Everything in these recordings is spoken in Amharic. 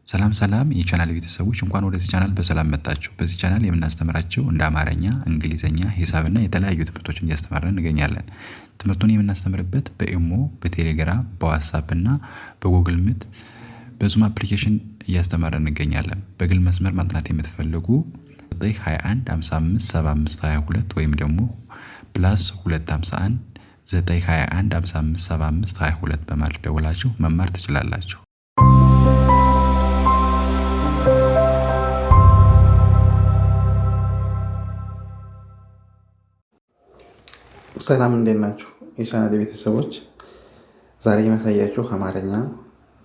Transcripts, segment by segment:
ሰላም ሰላም የቻናል ቤተሰቦች እንኳን ወደዚህ ቻናል በሰላም መጣችሁ። በዚህ ቻናል የምናስተምራቸው እንደ አማርኛ፣ እንግሊዘኛ፣ ሂሳብና የተለያዩ ትምህርቶችን እያስተማርን እንገኛለን። ትምህርቱን የምናስተምርበት በኢሞ፣ በቴሌግራም፣ በዋትስአፕ እና በጎግል ሚት በዙም አፕሊኬሽን እያስተማርን እንገኛለን። በግል መስመር ማጥናት የምትፈልጉ 921 55 75 22 ወይም ደግሞ +251 921 55 75 22 በማለት ደውላችሁ መማር ትችላላችሁ። ሰላም እንዴት ናችሁ የቻናሌ ቤተሰቦች? ዛሬ የማሳያችሁ አማርኛ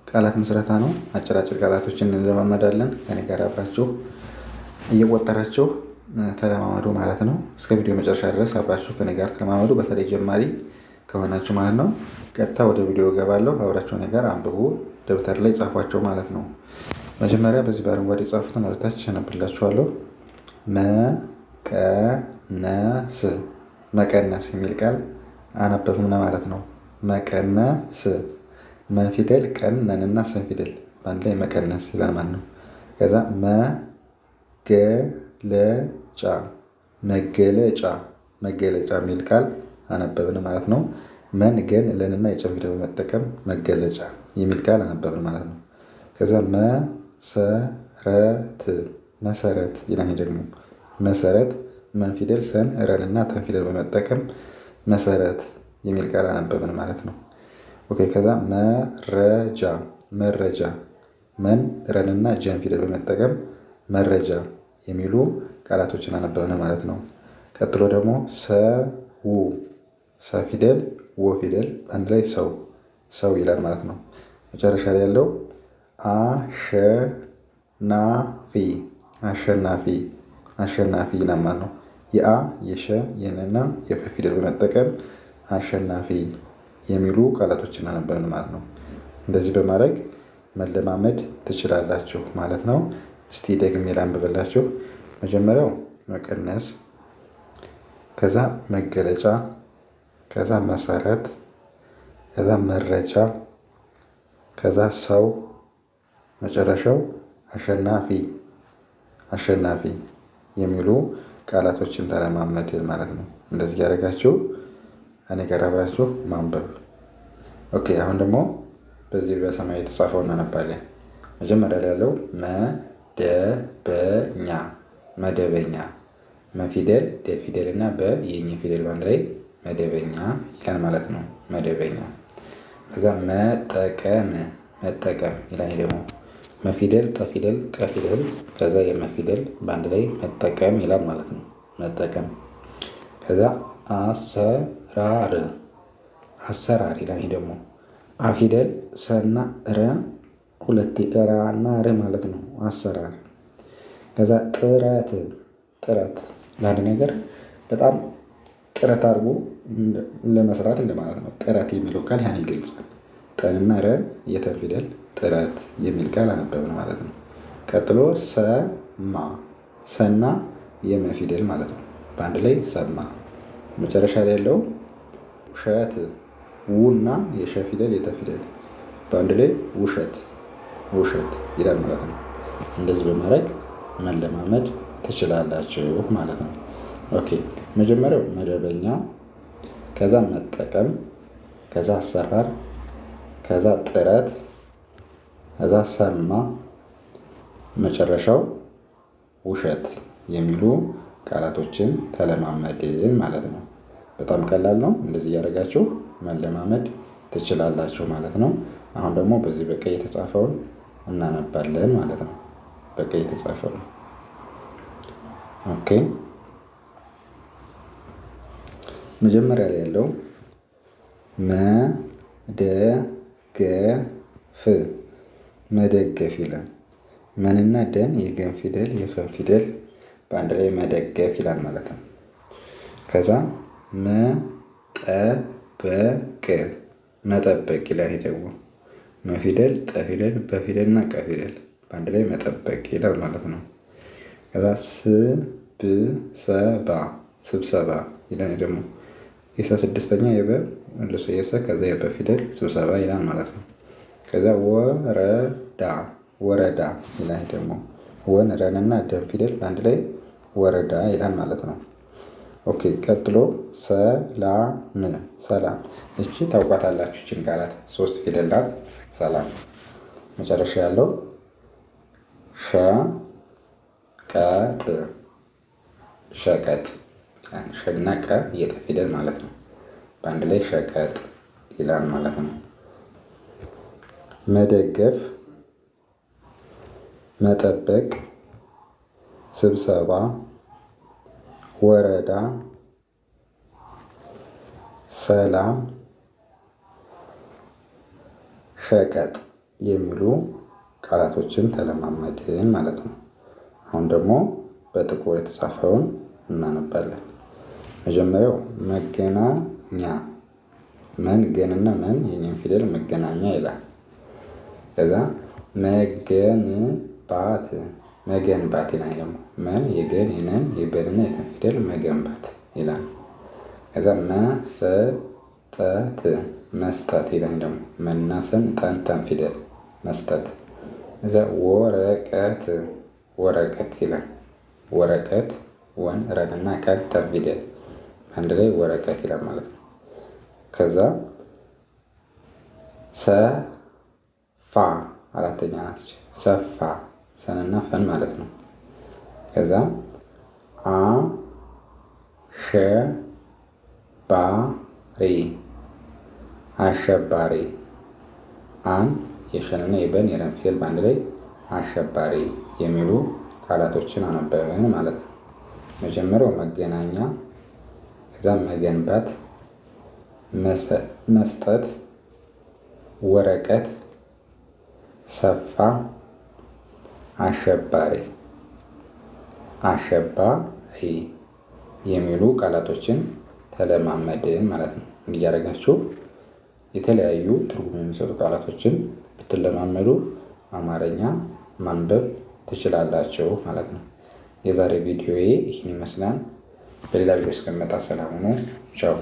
ቃላት ምስረታ ነው። አጭር ቃላቶችን እንለማመዳለን። ከኔ ጋር አብራችሁ እየቆጠራችሁ ተለማመዱ ማለት ነው። እስከ ቪዲዮ መጨረሻ ድረስ አብራችሁ ከኔ ጋር ተለማመዱ። በተለይ ጀማሪ ከሆናችሁ ማለት ነው። ቀጥታ ወደ ቪዲዮ እገባለሁ። አብራችሁ ከኔ ጋር አንብቡ። ደብተር ላይ ጻፏቸው ማለት ነው። መጀመሪያ በዚህ በአረንጓዴ ጻፉትን ወደታች አነብላችኋለሁ። መቀነስ መቀነስ የሚል ቃል አነበብን ማለት ነው። መቀነስ መን ፊደል ቀን ነንና ሰን ፊደል በአንድ ላይ መቀነስ ይላል ማለት ነው። ከዛ መገለጫ መገለጫ መገለጫ የሚል ቃል አነበብን ማለት ነው። መን ገን ለንና የጨን ፊደል በመጠቀም መገለጫ የሚል ቃል አነበብን ማለት ነው። ከዛ መሰረት መሰረት ይላል ደግሞ መሰረት መን ፊደል ሰን ረን እና ተን ፊደል በመጠቀም መሰረት የሚል ቃል አነበብን ማለት ነው። ኦኬ ከዛ መረጃ መረጃ መን ረን እና ጀን ፊደል በመጠቀም መረጃ የሚሉ ቃላቶችን አነበብን ማለት ነው። ቀጥሎ ደግሞ ሰው ሰ ፊደል ወ ፊደል አንድ ላይ ሰው ሰው ይላል ማለት ነው። መጨረሻ ላይ ያለው አሸናፊ አሸናፊ አሸናፊ ይላል ማለት ነው። የአ የሸ የነና የፈ ፊደል በመጠቀም አሸናፊ የሚሉ ቃላቶችን አነበብን ማለት ነው። እንደዚህ በማድረግ መለማመድ ትችላላችሁ ማለት ነው። እስቲ ደግሜ ላንብብላችሁ። መጀመሪያው መቀነስ፣ ከዛ መገለጫ፣ ከዛ መሰረት፣ ከዛ መረጃ፣ ከዛ ሰው፣ መጨረሻው አሸናፊ አሸናፊ የሚሉ ቃላቶችን ተለማመድን ማለት ነው። እንደዚህ ያደረጋችሁ እኔ ጋር አብራችሁ ማንበብ። ኦኬ አሁን ደግሞ በዚህ በሰማያዊ የተጻፈው እናነባለን። መጀመሪያ ላይ ያለው መደበኛ መደበኛ መፊደል ደፊደል እና በየኝ ፊደል ባንድ ላይ መደበኛ ይላል ማለት ነው። መደበኛ ከዛ መጠቀም መጠቀም ይላል ደግሞ መፊደል ጠፊደል ቀፊደል ከዛ የመፊደል በአንድ ላይ መጠቀም ይላል ማለት ነው። መጠቀም ከዛ አሰራር አሰራር ይላል ደግሞ አፊደል ሰና ረ ሁለት ራ እና ረ ማለት ነው። አሰራር ከዛ ጥረት ጥረት ለአንድ ነገር በጣም ጥረት አድርጎ ለመስራት እንደማለት ነው። ጥረት የሚለው ቃል ያን ይገልጻል። ጠንና ረን የተን ፊደል ጥረት የሚል ቃል አነበብን ማለት ነው። ቀጥሎ ሰማ ሰና የመ ፊደል ማለት ነው። በአንድ ላይ ሰማ። መጨረሻ ላይ ያለው ውሸት ውና የሸ ፊደል የተ ፊደል በአንድ ላይ ውሸት ውሸት ይላል ማለት ነው። እንደዚህ በማድረግ መለማመድ ትችላላችሁ ማለት ነው። ኦኬ መጀመሪያው መደበኛ፣ ከዛ መጠቀም፣ ከዛ አሰራር፣ ከዛ ጥረት፣ ከዛ ሰማ፣ መጨረሻው ውሸት የሚሉ ቃላቶችን ተለማመድን ማለት ነው። በጣም ቀላል ነው። እንደዚህ እያደረጋችሁ መለማመድ ትችላላችሁ ማለት ነው። አሁን ደግሞ በዚህ በቀይ የተጻፈውን እናነባለን ማለት ነው። በቀይ የተጻፈውን ኦኬ። መጀመሪያ ላይ ያለው መደገፍ መደገፍ ይላል። መንና ደን የገን ፊደል የፈን ፊደል በአንድ ላይ መደገፍ ይላል ማለት ነው። ከዛ መጠበቅ መጠበቅ ይላል። ደግሞ መፊደል ጠፊደል በፊደል እና ቀፊደል በአንድ ላይ መጠበቅ ይላል ማለት ነው። ከዛ ስብሰባ ስብሰባ ይላል። ደግሞ የሰ ስድስተኛ የበ መልሶ የሰ ከዛ የበ ፊደል ስብሰባ ይላል ማለት ነው። ከዛ ወረዳ ወረዳ ይላል። ደግሞ ወን ረንና ደን ፊደል በአንድ ላይ ወረዳ ይላል ማለት ነው። ኦኬ ቀጥሎ ሰላም ሰላም። እቺ ታውቋታላችሁ። እቺን ቃላት 3 ፊደል ናት። ሰላም መጨረሻ ያለው ሸቀጥ ሸቀጥ ሸና ቀ የጠ ፊደል ማለት ነው። በአንድ ላይ ሸቀጥ ይላል ማለት ነው። መደገፍ፣ መጠበቅ፣ ስብሰባ፣ ወረዳ፣ ሰላም፣ ሸቀጥ የሚሉ ቃላቶችን ተለማመድን ማለት ነው። አሁን ደግሞ በጥቁር የተጻፈውን እናነባለን። መጀመሪያው መገናኛ መን ገንና መን የኔን ፊደል መገናኛ ይላል። ከዛ መገንባት መገንባት ይላል። ደግሞ መን የገን የነን የበንና የተን ፊደል መገንባት ይላል። ከዛ መስጠት መስጠት ይላል። ደግሞ መናሰን ጠንተን ፊደል መስጠት። ከዛ ወረቀት ወረቀት ይላል። ወረቀት ወን ረንና ቀን ተን ፊደል አንድ ላይ ወረቀት ይላል ማለት ነው። ከዛ ሰፋ አራተኛ ናት። ሰፋ ሰንና ፈን ማለት ነው። ከዛ አሸባሪ አሸባሪ አን የሸንና የበን የረን ፊደል በአንድ ላይ አሸባሪ የሚሉ ቃላቶችን አነበብን ማለት ነው። መጀመሪያው መገናኛ፣ ከዛ መገንባት፣ መስጠት፣ ወረቀት፣ ሰፋ፣ አሸባሪ አሸባሪ የሚሉ ቃላቶችን ተለማመድን ማለት ነው። እንዲያደርጋችሁ የተለያዩ ትርጉም የሚሰጡ ቃላቶችን ብትለማመዱ አማርኛ ማንበብ ትችላላችሁ ማለት ነው። የዛሬ ቪዲዮዬ ይህን ይመስላል። በሌላ ቪዲዮ እስከምመጣ ሰላም ሁኑ። ቻው